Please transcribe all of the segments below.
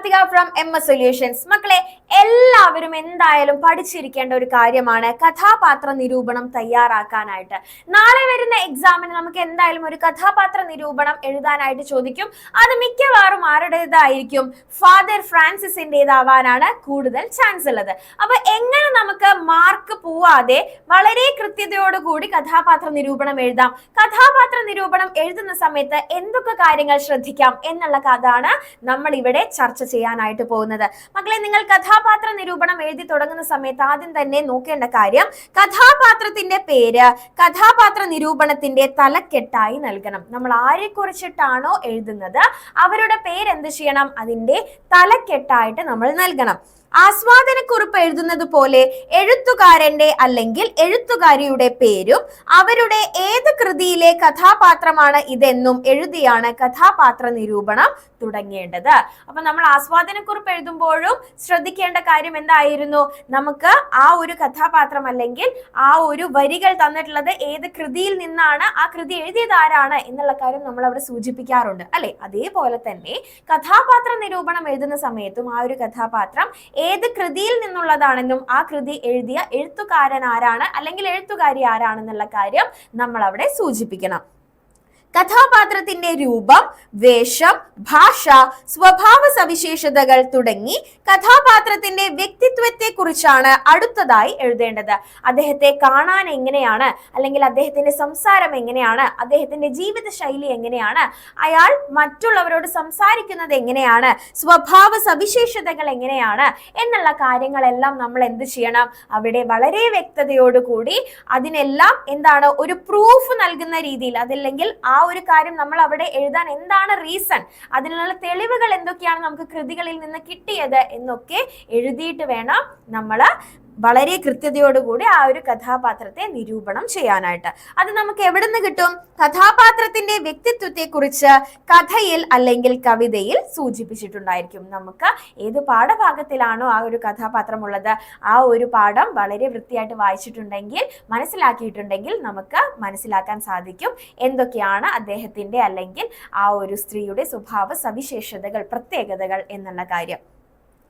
Karthika from MS solutions. മക്കളെ, എല്ലാവരും എന്തായാലും പഠിച്ചിരിക്കേണ്ട ഒരു കാര്യമാണ് കഥാപാത്ര നിരൂപണം തയ്യാറാക്കാനായിട്ട്. നാളെ വരുന്ന എക്സാമിന് നമുക്ക് എന്തായാലും ഒരു കഥാപാത്ര നിരൂപണം എഴുതാനായിട്ട് ചോദിക്കും. അത് മിക്കവാറും ആരുടേതായിരിക്കും? ഫാദർ ഫ്രാൻസിസിൻ്റെതാവാനാണ് കൂടുതൽ ചാൻസ് ഉള്ളത്. അപ്പൊ എങ്ങനെ നമുക്ക് മാർക്ക് പോവാതെ വളരെ കൃത്യതയോടുകൂടി കഥാപാത്ര നിരൂപണം എഴുതാം? കഥാപാത്ര നിരൂപണം എഴുതുന്ന സമയത്ത് എന്തൊക്കെ കാര്യങ്ങൾ ശ്രദ്ധിക്കാം എന്നുള്ള കഥയാണ് നമ്മൾ ഇവിടെ ചർച്ച ചെയ്യാനായിട്ട് പോകുന്നത്. മക്കളെ, നിങ്ങൾ കഥാപാത്ര നിരൂപണം എഴുതി തുടങ്ങുന്ന സമയത്ത് ആദ്യം തന്നെ നോക്കേണ്ട കാര്യം കഥാപാത്രത്തിന്റെ പേര് കഥാപാത്ര നിരൂപണത്തിന്റെ തലക്കെട്ടായി നൽകണം. നമ്മൾ ആരെ കുറിച്ചിട്ടാണോ എഴുതുന്നത് അവരുടെ പേര് എന്ത് ചെയ്യണം? അതിന്റെ തലക്കെട്ടായിട്ട് നമ്മൾ നൽകണം. ആസ്വാദനക്കുറിപ്പ് എഴുതുന്നത് പോലെ എഴുത്തുകാരന്റെ അല്ലെങ്കിൽ എഴുത്തുകാരിയുടെ പേരും അവരുടെ ഏത് കൃതിയിലെ കഥാപാത്രമാണ് ഇതെന്നും എഴുതിയാണ് കഥാപാത്ര നിരൂപണം തുടങ്ങേണ്ടത്. അപ്പൊ നമ്മൾ ആസ്വാദനക്കുറിപ്പ് എഴുതുമ്പോഴും ശ്രദ്ധിക്കേണ്ട കാര്യം എന്തായിരുന്നു? നമുക്ക് ആ ഒരു കഥാപാത്രം അല്ലെങ്കിൽ ആ ഒരു വരികൾ തന്നിട്ടുള്ളത് ഏത് കൃതിയിൽ നിന്നാണ്, ആ കൃതി എഴുതിയത് ആരാണ് എന്നുള്ള കാര്യം നമ്മൾ അവിടെ സൂചിപ്പിക്കാറുണ്ട് അല്ലെ? അതേപോലെ തന്നെ കഥാപാത്ര നിരൂപണം എഴുതുന്ന സമയത്തും ആ ഒരു കഥാപാത്രം ഏത് കൃതിയിൽ നിന്നുള്ളതാണെന്നും ആ കൃതി എഴുതിയ എഴുത്തുകാരൻ ആരാണ് അല്ലെങ്കിൽ എഴുത്തുകാരി ആരാണെന്നുള്ള കാര്യം നമ്മൾ അവിടെ സൂചിപ്പിക്കണം. കഥാപാത്രത്തിന്റെ രൂപം, വേഷം, ഭാഷ, സ്വഭാവ സവിശേഷതകൾ തുടങ്ങി കഥാപാത്രത്തിന്റെ വ്യക്തിത്വത്തെ കുറിച്ചാണ് അടുത്തതായി എഴുതേണ്ടത്. അദ്ദേഹത്തെ കാണാൻ എങ്ങനെയാണ്, അല്ലെങ്കിൽ അദ്ദേഹത്തിന്റെ സംസാരം എങ്ങനെയാണ്, അദ്ദേഹത്തിന്റെ ജീവിത ശൈലി എങ്ങനെയാണ്, അയാൾ മറ്റുള്ളവരോട് സംസാരിക്കുന്നത് എങ്ങനെയാണ്, സ്വഭാവ സവിശേഷതകൾ എങ്ങനെയാണ് എന്നുള്ള കാര്യങ്ങളെല്ലാം നമ്മൾ എന്ത് ചെയ്യണം? അവിടെ വളരെ വ്യക്തതയോടുകൂടി അതിനെല്ലാം എന്താണ് ഒരു പ്രൂഫ് നൽകുന്ന രീതിയിൽ, അതല്ലെങ്കിൽ ആ ഒരു കാര്യം നമ്മൾ അവിടെ എഴുതാൻ എന്താണ് റീസൺ, അതിനുള്ള തെളിവുകൾ എന്തൊക്കെയാണ് നമുക്ക് കൃതികളിൽ നിന്ന് കിട്ടിയത് എന്നൊക്കെ എഴുതിയിട്ട് വേണം നമ്മൾ വളരെ കൃത്യതയോടുകൂടി ആ ഒരു കഥാപാത്രത്തെ നിരൂപണം ചെയ്യാനായിട്ട്. അത് നമുക്ക് എവിടെ നിന്ന് കിട്ടും? കഥാപാത്രത്തിന്റെ വ്യക്തിത്വത്തെ കുറിച്ച് കഥയിൽ അല്ലെങ്കിൽ കവിതയിൽ സൂചിപ്പിച്ചിട്ടുണ്ടായിരിക്കും. നമുക്ക് ഏത് പാഠഭാഗത്തിലാണോ ആ ഒരു കഥാപാത്രം ഉള്ളത് ആ ഒരു പാഠം വളരെ വൃത്തിയായിട്ട് വായിച്ചിട്ടുണ്ടെങ്കിൽ, മനസ്സിലാക്കിയിട്ടുണ്ടെങ്കിൽ നമുക്ക് മനസ്സിലാക്കാൻ സാധിക്കും എന്തൊക്കെയാണ് അദ്ദേഹത്തിന്റെ അല്ലെങ്കിൽ ആ ഒരു സ്ത്രീയുടെ സ്വഭാവ സവിശേഷതകൾ, പ്രത്യേകതകൾ എന്നുള്ള കാര്യം.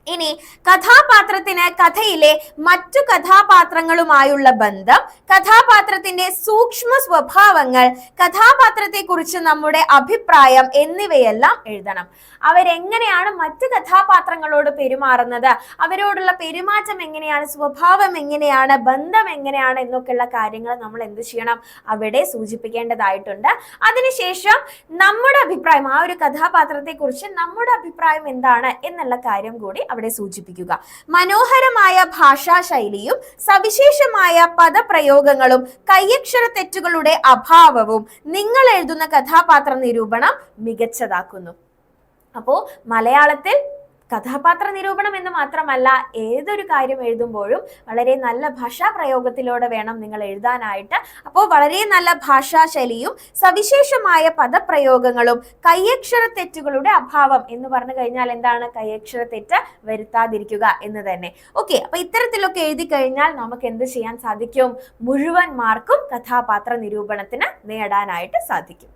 ഇനി കഥാപാത്രത്തിന് കഥയിലെ മറ്റു കഥാപാത്രങ്ങളുമായുള്ള ബന്ധം, കഥാപാത്രത്തിന്റെ സൂക്ഷ്മ സ്വഭാവങ്ങൾ, കഥാപാത്രത്തെ കുറിച്ച് നമ്മുടെ അഭിപ്രായം എന്നിവയെല്ലാം എഴുതണം. അവരെങ്ങനെയാണ് മറ്റു കഥാപാത്രങ്ങളോട് പെരുമാറുന്നത്, അവരോടുള്ള പെരുമാറ്റം എങ്ങനെയാണ്, സ്വഭാവം എങ്ങനെയാണ്, ബന്ധം എങ്ങനെയാണ് എന്നൊക്കെയുള്ള കാര്യങ്ങൾ നമ്മൾ എന്ത് ചെയ്യണം? അവിടെ സൂചിപ്പിക്കേണ്ടതായിട്ടുണ്ട്. അതിനുശേഷം നമ്മുടെ അഭിപ്രായം, ആ ഒരു കഥാപാത്രത്തെ കുറിച്ച് നമ്മുടെ അഭിപ്രായം എന്താണ് എന്നുള്ള കാര്യം കൂടി അവിടെ സൂചിപ്പിക്കുക. മനോഹരമായ ഭാഷാ ശൈലിയും സവിശേഷമായ പദപ്രയോഗങ്ങളും കയ്യക്ഷര തെറ്റുകളുടെ അഭാവവും നിങ്ങൾ എഴുതുന്ന കഥാപാത്ര നിരൂപണം മികച്ചതാക്കുന്നു. അപ്പോ മലയാളത്തിൽ കഥാപാത്ര നിരൂപണം എന്ന് മാത്രമല്ല, ഏതൊരു കാര്യം എഴുതുമ്പോഴും വളരെ നല്ല ഭാഷാ പ്രയോഗത്തിലൂടെ വേണം നിങ്ങൾ എഴുതാനായിട്ട്. അപ്പോൾ വളരെ നല്ല ഭാഷാ ശൈലിയും സവിശേഷമായ പദപ്രയോഗങ്ങളും കയ്യക്ഷര തെറ്റുകളുടെ അഭാവം എന്ന് പറഞ്ഞു കഴിഞ്ഞാൽ എന്താണ്? കയ്യക്ഷര തെറ്റ് വരുത്താതിരിക്കുക എന്ന് തന്നെ. ഓക്കെ, അപ്പൊ ഇത്തരത്തിലൊക്കെ എഴുതി കഴിഞ്ഞാൽ നമുക്ക് എന്ത് ചെയ്യാൻ സാധിക്കും? മുഴുവൻ മാർക്കും കഥാപാത്ര നിരൂപണത്തിന് നേടാനായിട്ട് സാധിക്കും.